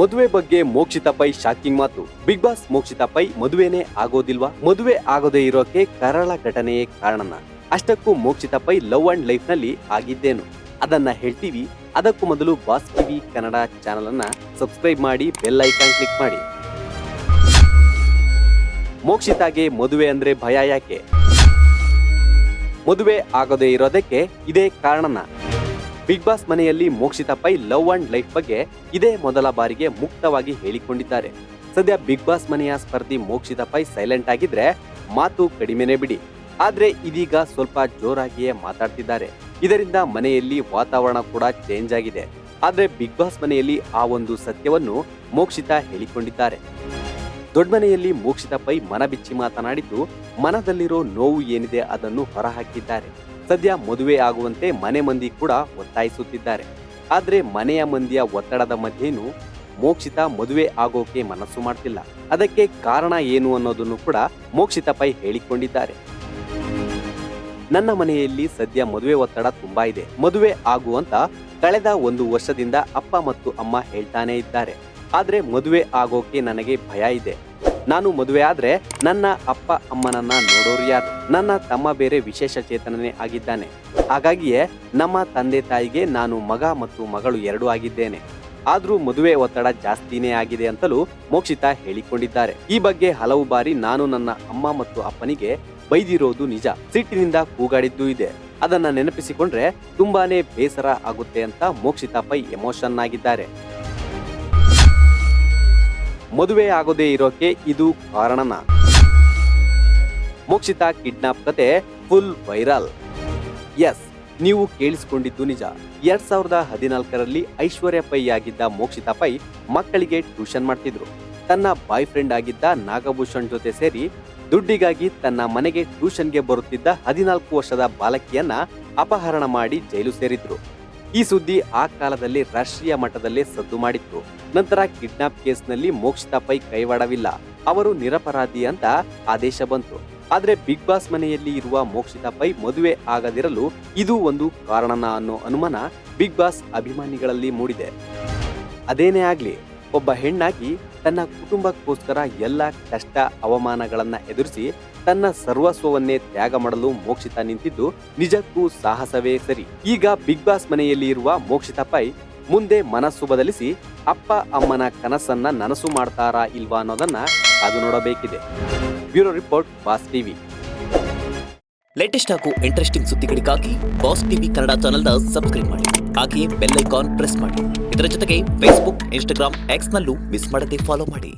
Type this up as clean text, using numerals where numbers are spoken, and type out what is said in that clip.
ಮದುವೆ ಬಗ್ಗೆ ಮೋಕ್ಷಿತಾ ಪೈ ಶಾಕಿಂಗ್ ಮಾತು. ಬಿಗ್ ಬಾಸ್ ಮೋಕ್ಷಿತಾ ಪೈ ಮದುವೆನೇ ಆಗೋದಿಲ್ವಾ? ಮದುವೆ ಆಗೋದೇ ಇರೋಕೆ ಕರಾಳ ಘಟನೆಯೇ ಕಾರಣನ? ಅಷ್ಟಕ್ಕೂ Mokshitha Pai love and life ನಲ್ಲಿ ಆಗಿದ್ದೇನು ಅದನ್ನ ಹೇಳ್ತೀವಿ. ಅದಕ್ಕೂ ಮೊದಲು ಬಾಸ್ ಟಿವಿ ಕನ್ನಡ ಚಾನೆಲ್ ಅನ್ನ ಸಬ್ಸ್ಕ್ರೈಬ್ ಮಾಡಿ, ಬೆಲ್ ಐಕಾನ್ ಕ್ಲಿಕ್ ಮಾಡಿ. ಮೋಕ್ಷಿತಾಗೆ ಮದುವೆ ಅಂದ್ರೆ ಭಯ ಯಾಕೆ? ಮದುವೆ ಆಗೋದೇ ಇರೋದಕ್ಕೆ ಇದೇ ಕಾರಣನ? ಬಿಗ್ ಬಾಸ್ ಮನೆಯಲ್ಲಿ Mokshitha Pai love and life ಬಗ್ಗೆ ಇದೇ ಮೊದಲ ಬಾರಿಗೆ ಮುಕ್ತವಾಗಿ ಹೇಳಿಕೊಂಡಿದ್ದಾರೆ. ಸದ್ಯ ಬಿಗ್ ಬಾಸ್ ಮನೆಯ ಸ್ಪರ್ಧಿ ಮೋಕ್ಷಿತಾ ಪೈ ಸೈಲೆಂಟ್ ಆಗಿದ್ರೆ ಮಾತು ಕಡಿಮೆನೆ ಬಿಡಿ. ಆದ್ರೆ ಇದೀಗ ಸ್ವಲ್ಪ ಜೋರಾಗಿಯೇ ಮಾತಾಡ್ತಿದ್ದಾರೆ. ಇದರಿಂದ ಮನೆಯಲ್ಲಿ ವಾತಾವರಣ ಕೂಡ ಚೇಂಜ್ ಆಗಿದೆ. ಆದ್ರೆ ಬಿಗ್ ಬಾಸ್ ಮನೆಯಲ್ಲಿ ಆ ಒಂದು ಸತ್ಯವನ್ನು ಮೋಕ್ಷಿತಾ ಹೇಳಿಕೊಂಡಿದ್ದಾರೆ. ದೊಡ್ಡ ಮನೆಯಲ್ಲಿ ಮೋಕ್ಷಿತಾ ಪೈ ಮನ ಬಿಚ್ಚಿ ಮಾತನಾಡಿದ್ದು, ಮನದಲ್ಲಿರೋ ನೋವು ಏನಿದೆ ಅದನ್ನು ಹೊರಹಾಕಿದ್ದಾರೆ. ಸದ್ಯ ಮದುವೆ ಆಗುವಂತೆ ಮನೆ ಮಂದಿ ಕೂಡ ಒತ್ತಾಯಿಸುತ್ತಿದ್ದಾರೆ. ಆದ್ರೆ ಮನೆಯ ಮಂದಿಯ ಒತ್ತಡದ ಮಧ್ಯೆನೂ ಮೋಕ್ಷಿತಾ ಮದುವೆ ಆಗೋಕೆ ಮನಸ್ಸು ಮಾಡ್ತಿಲ್ಲ. ಅದಕ್ಕೆ ಕಾರಣ ಏನು ಅನ್ನೋದನ್ನು ಕೂಡ ಮೋಕ್ಷಿತಾ ಪೈ ಹೇಳಿಕೊಂಡಿದ್ದಾರೆ. ನನ್ನ ಮನೆಯಲ್ಲಿ ಸದ್ಯ ಮದುವೆ ಒತ್ತಡ ತುಂಬಾ ಇದೆ. ಮದುವೆ ಆಗುವಂತ ಕಳೆದ 1 ವರ್ಷದಿಂದ ಅಪ್ಪ ಮತ್ತು ಅಮ್ಮ ಹೇಳ್ತಾನೆ ಇದ್ದಾರೆ. ಆದ್ರೆ ಮದುವೆ ಆಗೋಕೆ ನನಗೆ ಭಯ ಇದೆ. ನಾನು ಮದುವೆ ಆದ್ರೆ ನನ್ನ ಅಪ್ಪ ಅಮ್ಮನನ್ನ ನೋಡೋರು ಯಾರು? ನನ್ನ ತಮ್ಮ ಬೇರೆ ವಿಶೇಷ ಚೇತನನೇ ಆಗಿದ್ದಾನೆ. ಹಾಗಾಗಿಯೇ ನಮ್ಮ ತಂದೆ ತಾಯಿಗೆ ನಾನು ಮಗ ಮತ್ತು ಮಗಳು 2 ಆಗಿದ್ದೇನೆ. ಆದ್ರೂ ಮದುವೆ ಒತ್ತಡ ಜಾಸ್ತಿನೇ ಆಗಿದೆ ಅಂತಲೂ ಮೋಕ್ಷಿತಾ ಹೇಳಿಕೊಂಡಿದ್ದಾರೆ. ಈ ಬಗ್ಗೆ ಹಲವು ಬಾರಿ ನಾನು ನನ್ನ ಅಮ್ಮ ಮತ್ತು ಅಪ್ಪನಿಗೆ ಬೈದಿರೋದು ನಿಜ. ಸಿಟ್ಟಿನಿಂದ ಕೂಗಾಡಿದ್ದು ಇದೆ. ಅದನ್ನ ನೆನಪಿಸಿಕೊಂಡ್ರೆ ತುಂಬಾನೇ ಬೇಸರ ಆಗುತ್ತೆ ಅಂತ ಮೋಕ್ಷಿತಾ ಪೈ ಎಮೋಷನ್ ಆಗಿದ್ದಾರೆ. ಮದುವೆ ಆಗೋದೇ ಇರೋಕೆ ಇದು ಕಾರಣನ? ಮೋಕ್ಷಿತಾ ಕಿಡ್ನಾಪ್ ಕತೆ ಫುಲ್ ವೈರಲ್. ಎಸ್, ನೀವು ಕೇಳಿಸಿಕೊಂಡಿದ್ದು ನಿಜ. 2014ರಲ್ಲಿ ಐಶ್ವರ್ಯ ಪೈ ಆಗಿದ್ದ ಮೋಕ್ಷಿತಾ ಪೈ ಮಕ್ಕಳಿಗೆ ಟ್ಯೂಷನ್ ಮಾಡ್ತಿದ್ರು. ತನ್ನ ಬಾಯ್ ಫ್ರೆಂಡ್ ಆಗಿದ್ದ ನಾಗಭೂಷಣ್ ಜೊತೆ ಸೇರಿ ದುಡ್ಡಿಗಾಗಿ ತನ್ನ ಮನೆಗೆ ಟ್ಯೂಷನ್ಗೆ ಬರುತ್ತಿದ್ದ 14 ವರ್ಷದ ಬಾಲಕಿಯನ್ನ ಅಪಹರಣ ಮಾಡಿ ಜೈಲು ಸೇರಿದ್ರು. ಈ ಸುದ್ದಿ ಆ ಕಾಲದಲ್ಲಿ ರಾಷ್ಟ್ರೀಯ ಮಟ್ಟದಲ್ಲೇ ಸದ್ದು ಮಾಡಿತ್ತು. ನಂತರ ಕಿಡ್ನಾಪ್ ಕೇಸ್ನಲ್ಲಿ ಮೋಕ್ಷಿತಾ ಪೈ ಕೈವಾಡವಿಲ್ಲ, ಅವರು ನಿರಪರಾಧಿ ಅಂತ ಆದೇಶ ಬಂತು. ಆದ್ರೆ ಬಿಗ್ ಬಾಸ್ ಮನೆಯಲ್ಲಿ ಇರುವ ಮೋಕ್ಷಿತಾ ಪೈ ಮದುವೆ ಆಗದಿರಲು ಇದು ಒಂದು ಕಾರಣನ ಅನ್ನೋ ಅನುಮಾನ ಬಿಗ್ ಬಾಸ್ ಅಭಿಮಾನಿಗಳಲ್ಲಿ ಮೂಡಿದೆ. ಅದೇನೇ ಆಗ್ಲಿ, ಒಬ್ಬ ಹೆಣ್ಣಾಗಿ ತನ್ನ ಕುಟುಂಬಕ್ಕೋಸ್ಕರ ಎಲ್ಲ ಕಷ್ಟ ಅವಮಾನಗಳನ್ನ ಎದುರಿಸಿ ತನ್ನ ಸರ್ವಸ್ವವನ್ನೇ ತ್ಯಾಗ ಮಾಡಲು ಮೋಕ್ಷಿತಾ ನಿಂತಿದ್ದು ನಿಜಕ್ಕೂ ಸಾಹಸವೇ ಸರಿ. ಈಗ ಬಿಗ್ ಬಾಸ್ ಮನೆಯಲ್ಲಿ ಇರುವ ಮೋಕ್ಷಿತಾ ಪೈ ಮುಂದೆ ಮನಸ್ಸು ಬದಲಿಸಿ ಅಪ್ಪ ಅಮ್ಮನ ಕನಸನ್ನ ನನಸು ಮಾಡ್ತಾರಾ ಇಲ್ವಾ ಅನ್ನೋದನ್ನ ಕಾದು ನೋಡಬೇಕಿದೆ. Bureau report, Boss TV. Latest ಹಾಗೂ ಇಂಟ್ರೆಸ್ಟಿಂಗ್ ಸುದ್ದಿಗಳಿಗಾಗಿ ಬಾಸ್ ಟಿವಿ ಕನ್ನಡ ಚಾನೆಲ್ನ ಸಬ್ಸ್ಕ್ರೈಬ್ ಮಾಡಿ. ಹಾಗೆಯೇ ಬೆಲ್ ಐಕಾನ್ ಪ್ರೆಸ್ ಮಾಡಿ. ಇದರ ಜೊತೆಗೆ ಫೇಸ್ಬುಕ್, ಇನ್ಸ್ಟಾಗ್ರಾಮ್, ಎಕ್ಸ್ ನಲ್ಲೂ ಮಿಸ್ ಮಾಡದೆ ಫಾಲೋ ಮಾಡಿ.